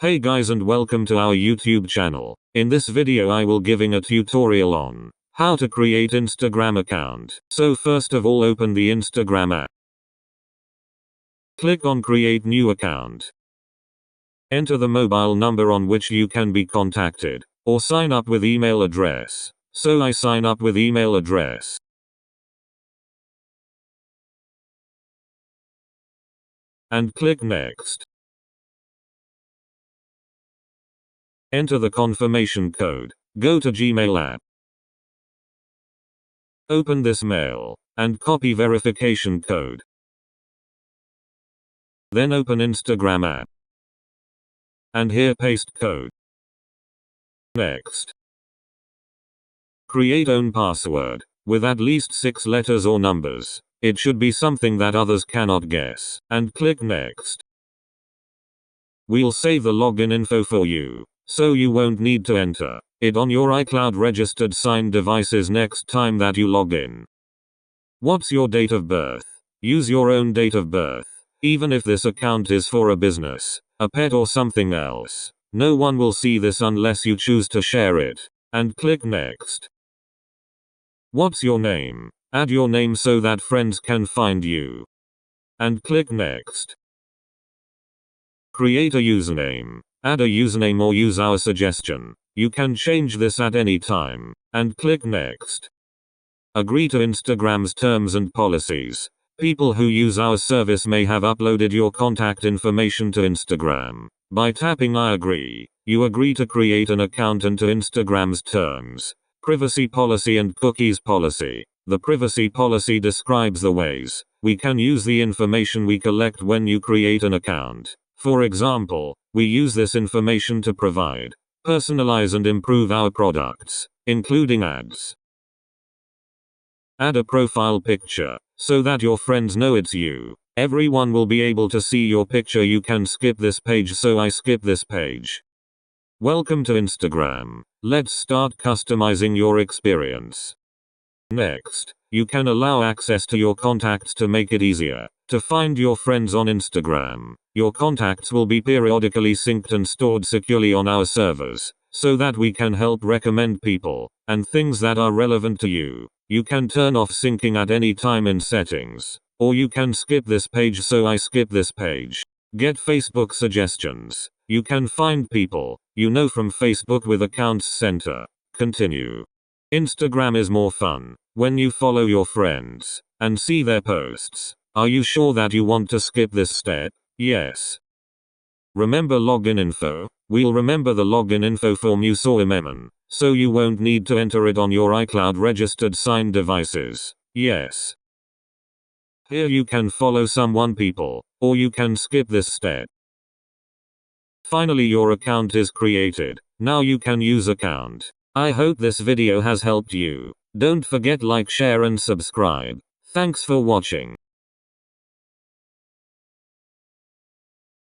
Hey guys and welcome to our YouTube channel. In this video I will giving a tutorial on how to create Instagram account. So first of all open the Instagram app. Click on create new account. Enter the mobile number on which you can be contacted, or sign up with email address. So I sign up with email address. And click next. Enter the confirmation code. Go to Gmail app. Open this mail, and copy verification code. Then open Instagram app. And here paste code. Next. Create own password, with at least 6 letters or numbers. It should be something that others cannot guess. And click next. We'll save the login info for you, so you won't need to enter it on your iCloud registered signed devices next time that you log in. What's your date of birth? Use your own date of birth. Even if this account is for a business, a pet or something else, no one will see this unless you choose to share it. And click next. What's your name? Add your name so that friends can find you. And click next. Create a username. Add a username or use our suggestion. You can change this at any time. And click next. Agree to Instagram's terms and policies. People who use our service may have uploaded your contact information to Instagram. By tapping I agree, you agree to create an account and to Instagram's terms, privacy policy and cookies policy. The privacy policy describes the ways we can use the information we collect when you create an account. For example, we use this information to provide, personalize and improve our products, including ads. Add a profile picture, so that your friends know it's you. Everyone will be able to see your picture. You can skip this page, so I skip this page. Welcome to Instagram. Let's start customizing your experience. Next, you can allow access to your contacts to make it easier to find your friends on Instagram. Your contacts will be periodically synced and stored securely on our servers, so that we can help recommend people and things that are relevant to you. You can turn off syncing at any time in settings, or you can skip this page, so I skip this page. Get Facebook suggestions. You can find people you know from Facebook with accounts center. Continue. Instagram is more fun when you follow your friends and see their posts. Are you sure that you want to skip this step? Yes. Remember login info? We'll remember the login info for Musoimemen, so you won't need to enter it on your iCloud registered signed devices. Yes. Here you can follow someone people, or you can skip this step. Finally, your account is created. Now you can use account. I hope this video has helped you. Don't forget like, share and subscribe. Thanks for watching.